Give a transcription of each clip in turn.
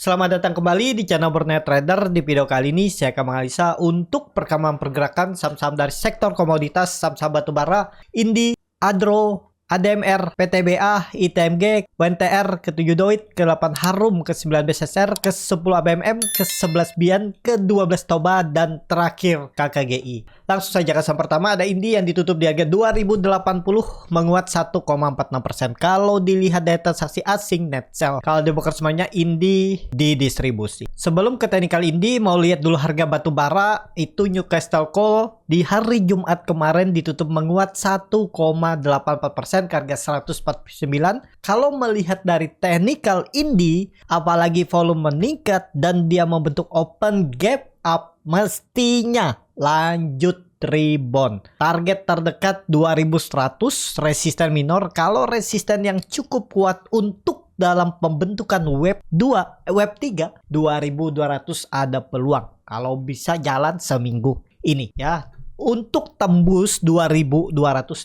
Selamat datang kembali di channel Burnet Trader. Di video kali ini saya akan menganalisa untuk perkembangan pergerakan saham-saham dari sektor komoditas, saham-saham batubara, Indi, Adro, ADMR, PTBA, ITMG, WNTR, ke-7 Doit, ke-8 Harum, ke-9 BSSR, ke-10 ABMM, ke-11 Bian, ke-12 Toba, dan terakhir KKGI. Langsung saja ke saham pertama, ada Indi yang ditutup di harga 2080 menguat 1,46%. Kalau dilihat data transaksi asing net sell, kalau di broker semuanya Indi didistribusi. Sebelum ke technical Indi, mau lihat dulu harga batubara itu Newcastle Coal di hari Jumat kemarin ditutup menguat 1,84% ke harga 149. Kalau melihat dari technical Indi, apalagi volume meningkat dan dia membentuk open gap up, mestinya lanjut rebound. Target terdekat 2100, resisten minor. Kalau resisten yang cukup kuat untuk dalam pembentukan wave 2, wave 3, 2200 ada peluang. Kalau bisa jalan seminggu ini ya. Untuk tembus 2200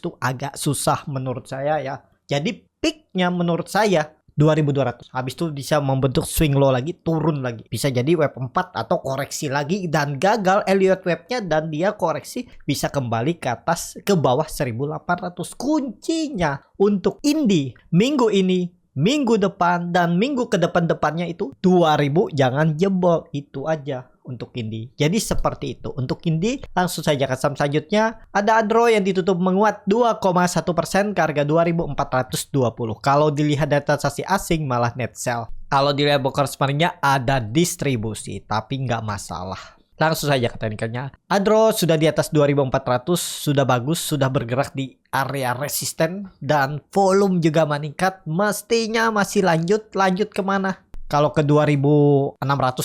tuh agak susah menurut saya ya. Jadi peaknya menurut saya 2200. Habis itu bisa membentuk swing low lagi, turun lagi. Bisa jadi wave 4 atau koreksi lagi dan gagal Elliott wave-nya dan dia koreksi bisa kembali ke atas ke bawah 1800. Kuncinya untuk Indi minggu ini, minggu depan dan minggu ke depan-depannya itu 2000 jangan jebol. Itu aja untuk Indi. Jadi seperti itu. Untuk Indi langsung saja ke saham selanjutnya. Ada Adro yang ditutup menguat 2,1% ke harga 2420. Kalau dilihat data transaksi asing malah net sell. Kalau dilihat broker sebenarnya ada distribusi, tapi nggak masalah. Langsung saja ke teknikalnya. Adro sudah di atas 2400, sudah bagus, sudah bergerak di area resisten dan volume juga meningkat. Mestinya masih lanjut kemana? Kalau ke 2600,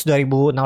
2680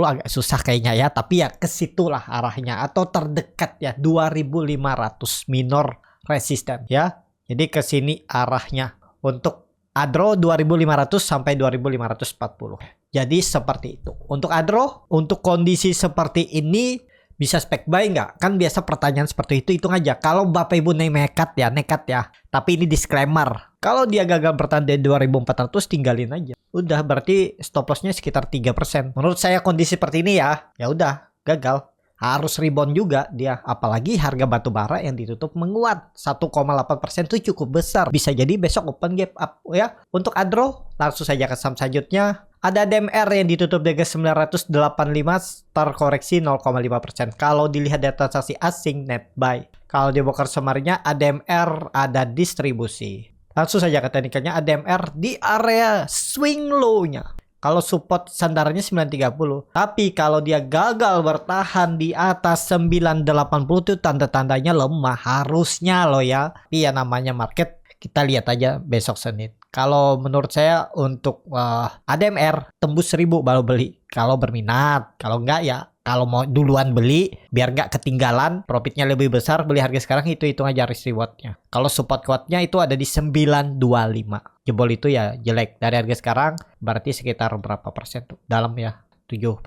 agak susah kayaknya ya. Tapi ya ke situlah arahnya. Atau terdekat ya 2500 minor resisten ya. Jadi ke sini arahnya. Untuk Adro 2500 sampai 2540. Jadi seperti itu. Untuk Adro, untuk kondisi seperti ini bisa spek buy nggak? Kan biasa pertanyaan seperti itu, hitung aja. Kalau Bapak Ibu nekat ya. Tapi ini disclaimer. Kalau dia gagal bertahan di 2400 tinggalin aja. Udah berarti stop lossnya sekitar 3%. Menurut saya kondisi seperti ini ya udah gagal. Harus rebound juga dia. Apalagi harga batubara yang ditutup menguat 1,8% itu cukup besar. Bisa jadi besok open gap up ya. Untuk Adro langsung saja ke saham selanjutnya. Ada DMR yang ditutup di harga 985 terkoreksi 0,5%. Kalau dilihat data transaksi asing net buy. Kalau di broker semarnya ADMR ada distribusi. Langsung saja ke teknikalnya ADMR di area swing low-nya. Kalau support sandarannya 930. Tapi kalau dia gagal bertahan di atas 980 itu tanda-tandanya lemah. Harusnya loh ya. Tapi ya namanya market, kita lihat aja besok Senin. Kalau menurut saya untuk ADMR tembus 1000 baru beli. Kalau berminat. Kalau enggak ya kalau mau duluan beli biar nggak ketinggalan, profitnya lebih besar, beli harga sekarang itu hitung aja risk rewardnya. Kalau support kuatnya itu ada di 925. Jebol itu ya jelek. Dari harga sekarang berarti sekitar berapa persen tuh? Dalam ya 7%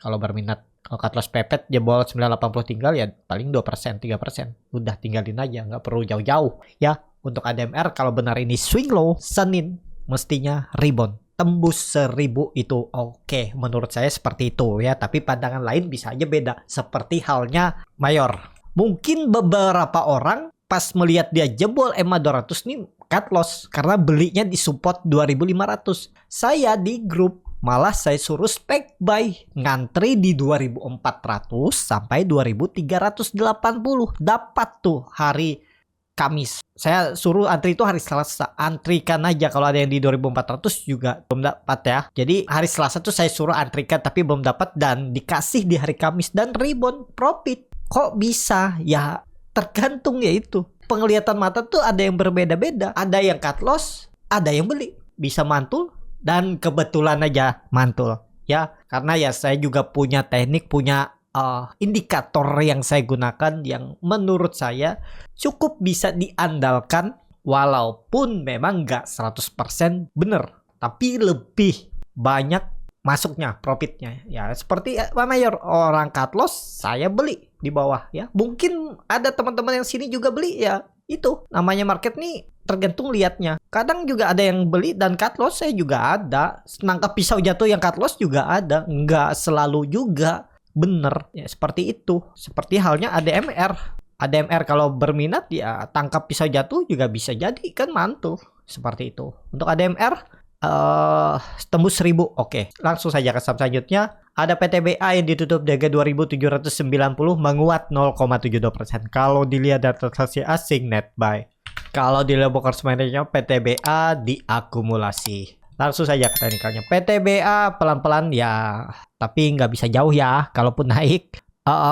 kalau berminat. Kalau cut loss pepet jebol 980 tinggal ya paling 2%, 3%. Udah tinggalin aja, nggak perlu jauh-jauh ya. Untuk ADMR kalau benar ini swing low, Senin mestinya rebound. Tembus 1000 itu oke. Menurut saya seperti itu ya. Tapi pandangan lain bisa aja beda. Seperti halnya Mayor. Mungkin beberapa orang pas melihat dia jebol EMA 200 nih cut loss. Karena belinya di support 2500. Saya di grup malah saya suruh spek buy. Ngantri di 2400 sampai 2380. Dapat tuh hari Kamis. Saya suruh antri itu hari Selasa. Antrikan aja. Kalau ada yang di 2400 juga belum dapat ya. Jadi hari Selasa tuh saya suruh antrikan tapi belum dapat dan dikasih di hari Kamis dan rebound profit. Kok bisa? Ya tergantung ya itu. Penglihatan mata tuh ada yang berbeda-beda. Ada yang cut loss, ada yang beli. Bisa mantul dan kebetulan aja mantul. Ya, karena ya saya juga punya teknik, punya indikator yang saya gunakan yang menurut saya cukup bisa diandalkan walaupun memang nggak 100% bener, tapi lebih banyak masuknya, profitnya. Ya seperti Mayor, orang cut loss, saya beli di bawah ya. Mungkin ada teman-teman yang sini juga beli ya. Itu namanya market nih, tergantung liatnya. Kadang juga ada yang beli dan cut loss, saya juga ada. Nangkap pisau jatuh yang cut loss juga ada. Nggak selalu juga bener. Ya seperti itu. Seperti halnya ADMR. ADMR kalau berminat ya tangkap pisau jatuh juga bisa jadi kan mantul. Seperti itu. Untuk ADMR tembus 1000. Oke, langsung saja ke saham selanjutnya. Ada PTBA yang ditutup di harga 2.790 menguat 0,72%. Kalau dilihat data transaksi asing net buy. Kalau dilihat broker semuanya PTBA diakumulasi. Langsung saja ke teknikalnya. PTBA pelan-pelan ya, tapi nggak bisa jauh ya. Kalaupun naik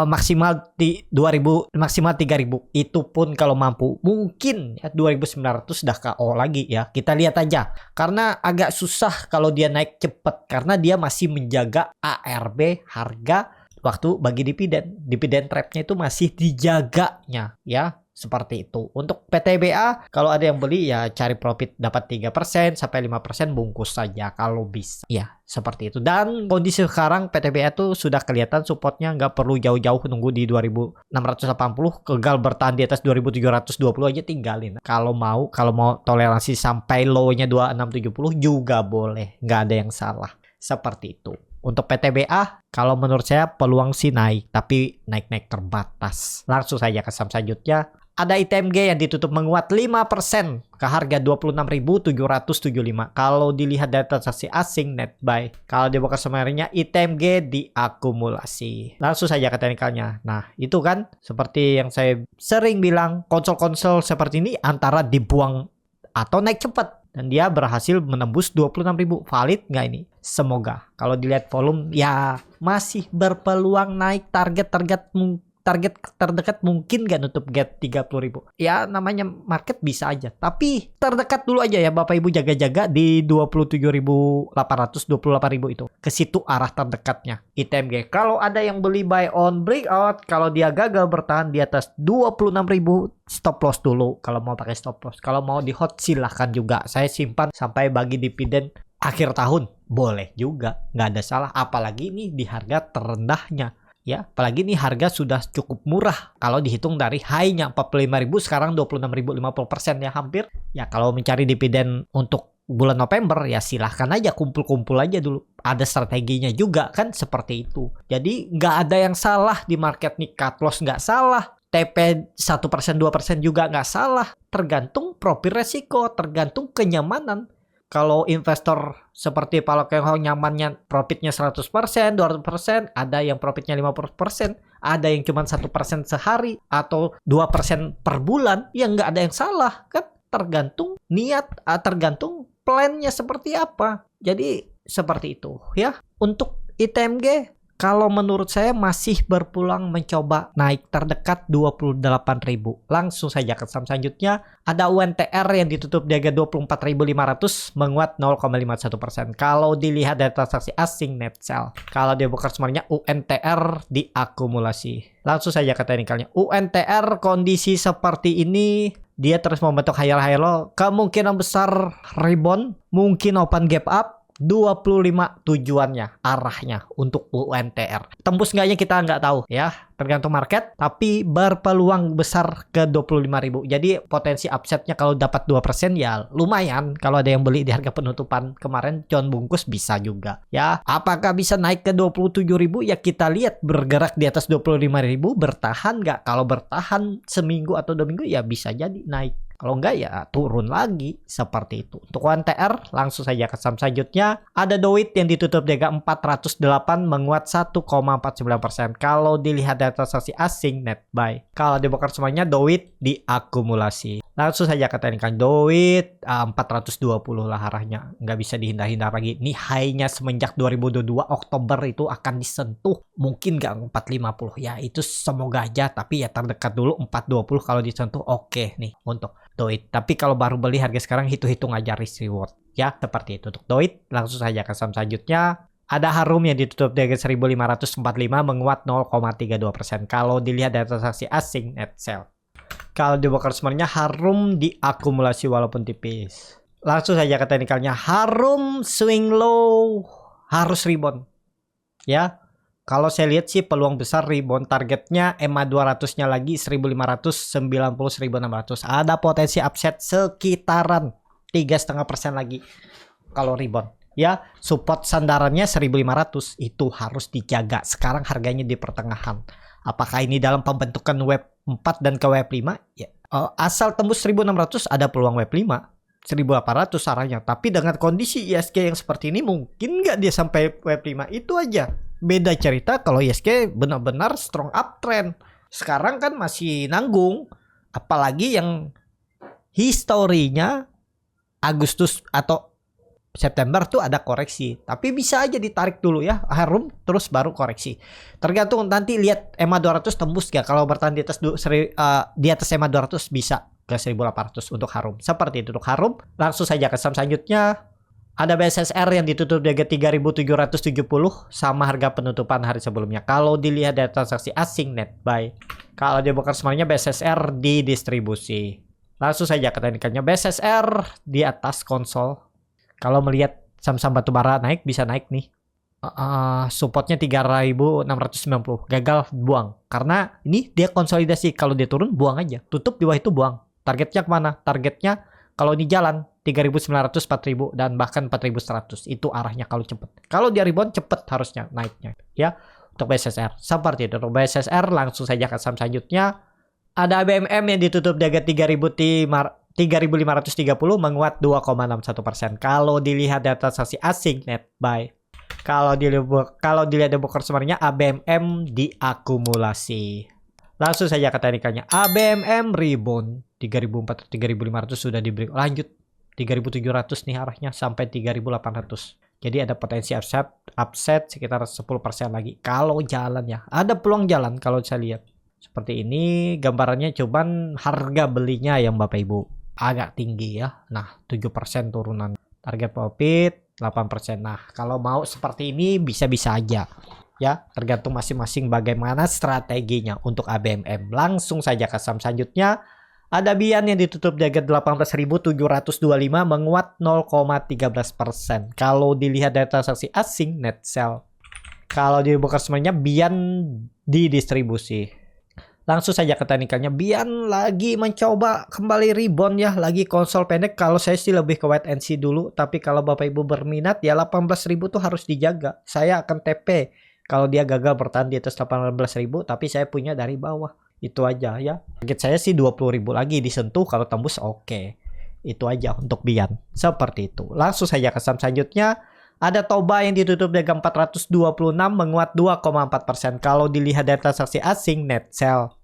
maksimal di 2000, maksimal 3000. Itu pun kalau mampu. Mungkin ya 2900 dah KO lagi ya. Kita lihat aja. Karena agak susah kalau dia naik cepet, karena dia masih menjaga ARB harga waktu bagi dividen. Dividen trapnya itu masih dijaganya ya. Seperti itu. Untuk PTBA, kalau ada yang beli ya cari profit dapat 3% sampai 5% bungkus saja kalau bisa. Ya, seperti itu. Dan kondisi sekarang PTBA tuh sudah kelihatan supportnya, nggak perlu jauh-jauh nunggu di 2680, gagal bertahan di atas 2720 aja tinggalin. Kalau mau toleransi sampai low-nya 2670 juga boleh. Nggak ada yang salah. Seperti itu. Untuk PTBA, kalau menurut saya peluang sih naik, tapi naik-naik terbatas. Langsung saja ke saham selanjutnya. Ada ITMG yang ditutup menguat 5% ke harga 26.775. Kalau dilihat dari transaksi asing net buy. Kalau di broker semuanya ITMG diakumulasi. Langsung saja ke teknikalnya. Nah, itu kan seperti yang saya sering bilang, konsol-konsol seperti ini antara dibuang atau naik cepat. Dan dia berhasil menembus 26.000. Valid nggak ini? Semoga. Kalau dilihat volume ya masih berpeluang naik. Target terdekat mungkin nggak nutup gap 30.000. Ya namanya market bisa aja. Tapi terdekat dulu aja ya Bapak Ibu, jaga-jaga di 27.800, 28.000 itu. Ke situ arah terdekatnya ITMG. Kalau ada yang beli buy on breakout, kalau dia gagal bertahan di atas 26.000, stop loss dulu kalau mau pakai stop loss. Kalau mau di hot silahkan juga. Saya simpan sampai bagi dividen akhir tahun. Boleh juga, nggak ada salah. Apalagi ini di harga terendahnya. Ya, apalagi ini harga sudah cukup murah. Kalau dihitung dari high-nya 45.000, sekarang 26.000, 50% ya hampir. Ya, kalau mencari dividen untuk bulan November, ya silahkan aja, kumpul-kumpul aja dulu. Ada strateginya juga kan seperti itu. Jadi nggak ada yang salah di market nih. Cut loss nggak salah. TP 1%, 2% juga nggak salah. Tergantung profil resiko, tergantung kenyamanan. Kalau investor seperti Pak Lokeng nyamannya profitnya 100%, 200%, ada yang profitnya 50%, ada yang cuma 1% sehari atau 2% per bulan, ya nggak ada yang salah kan, tergantung niat, tergantung plannya seperti apa. Jadi seperti itu ya. Untuk ITMG kalau menurut saya masih berpeluang mencoba naik terdekat 28.000. Langsung saja ke saham selanjutnya. Ada UNTR yang ditutup di harga 24.500 menguat 0,51%. Kalau dilihat dari transaksi asing net sell. Kalau dia buka semuanya UNTR diakumulasi. Langsung saja ke teknikalnya. UNTR kondisi seperti ini dia terus membentuk higher low. Kemungkinan besar rebound, mungkin open gap up. 25 tujuannya, arahnya untuk UNTR. Tembus enggaknya kita nggak tahu ya, tergantung market, tapi berpeluang besar ke 25.000. Jadi potensi upsetnya kalau dapat 2% ya lumayan. Kalau ada yang beli di harga penutupan kemarin John bungkus bisa juga ya. Apakah bisa naik ke 27.000? Ya kita lihat, bergerak di atas 25.000, bertahan nggak? Kalau bertahan seminggu atau 2 minggu ya bisa jadi naik. Kalau enggak ya turun lagi, seperti itu. Untuk UNTR langsung saja ke saham selanjutnya. Ada Doit yang ditutup di harga 408 menguat 1,49%. Kalau dilihat dari transaksi asing net buy. Kalau dibongkar semuanya Doit diakumulasi. Langsung saja ke teknikal Doit 420 lah arahnya. Nggak bisa dihindar-hindar lagi. Ini high-nya semenjak 2022 Oktober itu akan disentuh. Mungkin nggak 450. Ya itu semoga aja. Tapi ya terdekat dulu 420 kalau disentuh oke nih untuk Doit. Tapi kalau baru beli harga sekarang hitung-hitung aja risk reward. Ya seperti itu untuk Doit. Langsung saja ke saham selanjutnya. Ada Harum yang ditutup di harga 1.545 menguat 0,32%. Kalau dilihat dari transaksi asing net sell. Kalau dibongkar semuanya Harum diakumulasi walaupun tipis. Langsung saja ke teknikalnya. Harum swing low harus rebound. Ya, kalau saya lihat sih peluang besar rebound, targetnya EMA 200-nya lagi 1590 1600. Ada potensi upset sekitaran 3,5% lagi kalau rebound. Ya, support sandarannya 1500 itu harus dijaga. Sekarang harganya di pertengahan. Apakah ini dalam pembentukan web 4 dan ke web 5? Ya, asal tembus 1600 ada peluang web 5. 1800 arahnya. Tapi dengan kondisi ISG yang seperti ini mungkin nggak dia sampai web 5. Itu aja. Beda cerita kalau ISG benar-benar strong uptrend. Sekarang kan masih nanggung. Apalagi yang historinya Agustus atau September tuh ada koreksi. Tapi bisa aja ditarik dulu ya. Harum terus baru koreksi. Tergantung nanti lihat EMA 200 tembus gak. Kalau bertahan di atas EMA 200 bisa ke 1800 untuk harum. Seperti itu untuk harum. Langsung saja ke saham selanjutnya. Ada BSSR yang ditutup di harga 3.770 sama harga penutupan hari sebelumnya. Kalau dilihat dari transaksi asing net buy. Kalau di broker semuanya BSSR di distribusi. Langsung saja ke teknikalnya BSSR di atas konsol. Kalau melihat saham-saham batubara naik bisa naik nih. Supportnya 3.690. Gagal buang. Karena ini dia konsolidasi. Kalau dia turun buang aja. Tutup di bawah itu buang. Targetnya kemana? Targetnya kalau ini jalan 3.900, 4.000 dan bahkan 4.100. Itu arahnya kalau cepet. Kalau dia rebound cepet harusnya naiknya. Ya, untuk BSSR. Seperti itu. Untuk BSSR langsung saja ke saham selanjutnya. Ada ABMM yang ditutup di harga 3.530 menguat 2,61%. Kalau dilihat data transaksi asing net buy. Kalau dilihat di broker sebenarnya ABMM diakumulasi. Langsung saja ke teknikalnya. ABMM rebound 3.400 3.500 sudah diberi lanjut 3.700 nih arahnya sampai 3.800. Jadi ada potensi upset sekitar 10% lagi kalau jalan ya. Ada peluang jalan kalau saya lihat. Seperti ini gambarannya, cuman harga belinya yang Bapak Ibu agak tinggi ya. Nah, 7% turunan. Target profit 8%. Nah, kalau mau seperti ini bisa-bisa aja. Ya, tergantung masing-masing bagaimana strateginya untuk ABMM. Langsung saja ke saham selanjutnya. Ada Bian yang ditutup di harga 18.725 menguat 0,13%. Kalau dilihat dari transaksi asing net sell. Kalau di broker semuanya Bian didistribusi. Langsung saja ke teknikalnya. Bian lagi mencoba kembali rebound ya. Lagi konsol pendek. Kalau saya sih lebih ke wait and see dulu. Tapi kalau Bapak Ibu berminat ya 18.000 tuh harus dijaga. Saya akan TP. Kalau dia gagal bertahan di atas 18.000. Tapi saya punya dari bawah. Itu aja ya. Target saya sih 20.000 lagi disentuh. Kalau tembus oke. Itu aja untuk Bian. Seperti itu. Langsung saja ke saham selanjutnya. Ada Toba yang ditutup di harga 426 menguat 2,4%. Kalau dilihat dari transaksi asing net sell.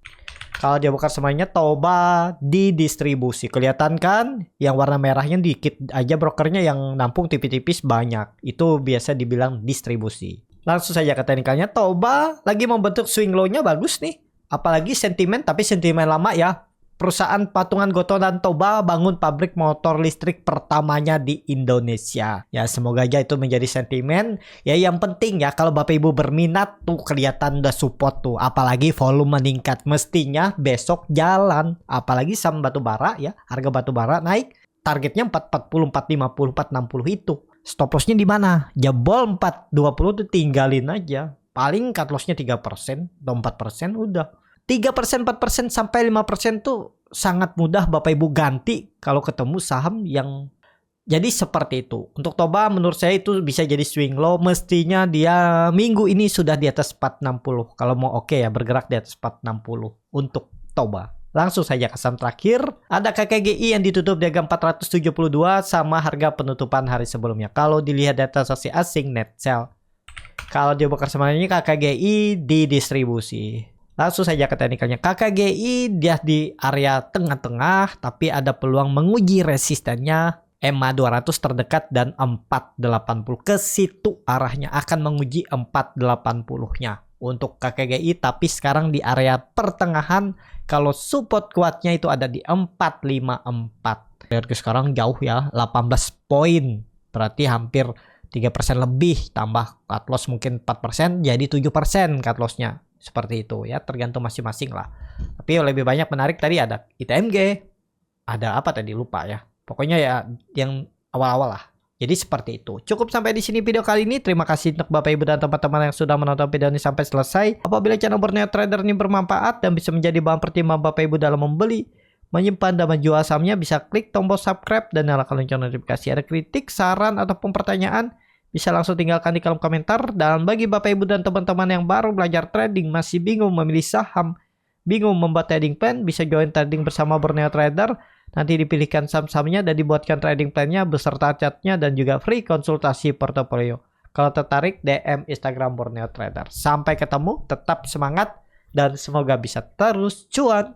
Kalau dia buka semuanya Toba didistribusi. Kelihatan kan? Yang warna merahnya dikit aja brokernya, yang nampung tipis-tipis banyak. Itu biasa dibilang distribusi. Langsung saja ke teknikalnya. Toba lagi membentuk swing low-nya bagus nih. Apalagi sentimen, tapi sentimen lama ya. Perusahaan patungan Gotoh dan Toba bangun pabrik motor listrik pertamanya di Indonesia. Ya, semoga aja itu menjadi sentimen. Ya, yang penting ya kalau Bapak Ibu berminat tuh kelihatan udah support tuh. Apalagi volume meningkat. Mestinya besok jalan. Apalagi saham batubara ya. Harga batubara naik. Targetnya 440, 450, 460 itu. Stop loss-nya di mana? Jebol 420 tuh tinggalin aja. Paling cut loss-nya 3% atau 4% udah. 3%, 4% sampai 5% tuh sangat mudah Bapak Ibu ganti kalau ketemu saham yang jadi seperti itu. Untuk Toba menurut saya itu bisa jadi swing low. Mestinya dia minggu ini sudah di atas 460. Kalau mau oke ya bergerak di atas 460 untuk Toba. Langsung saja ke saham terakhir. Ada KKGI yang ditutup di harga 472 sama harga penutupan hari sebelumnya. Kalau dilihat data transaksi asing net sell. Kalau dia buka semuanya KKGI didistribusi. Langsung saja ke teknikalnya. KKGI dia di area tengah-tengah tapi ada peluang menguji resistennya EMA 200 terdekat dan 480. Ke situ arahnya akan menguji 480-nya untuk KKGI, tapi sekarang di area pertengahan. Kalau support kuatnya itu ada di 454. Harga sekarang jauh ya, 18 poin. Berarti hampir 3% lebih, tambah cut loss mungkin 4%, jadi 7% cut loss-nya. Seperti itu ya, tergantung masing-masing lah. Tapi lebih banyak menarik tadi ada ITMG. Ada apa tadi lupa ya. Pokoknya ya yang awal-awal lah. Jadi seperti itu. Cukup sampai di sini video kali ini. Terima kasih untuk Bapak Ibu dan teman-teman yang sudah menonton video ini sampai selesai. Apabila channel Borneo Trader ini bermanfaat dan bisa menjadi bahan pertimbangan Bapak Ibu dalam membeli, menyimpan dan menjual sahamnya, bisa klik tombol subscribe dan nyalakan lonceng notifikasi. Ada kritik, saran ataupun pertanyaan, bisa langsung tinggalkan di kolom komentar. Dan bagi Bapak Ibu dan teman-teman yang baru belajar trading, masih bingung memilih saham, bingung membuat trading plan, bisa join trading bersama Borneo Trader. Nanti dipilihkan saham-sahamnya dan dibuatkan trading plan-nya beserta chatnya dan juga free konsultasi portofolio. Kalau tertarik, DM Instagram Borneo Trader. Sampai ketemu, tetap semangat dan semoga bisa terus cuan.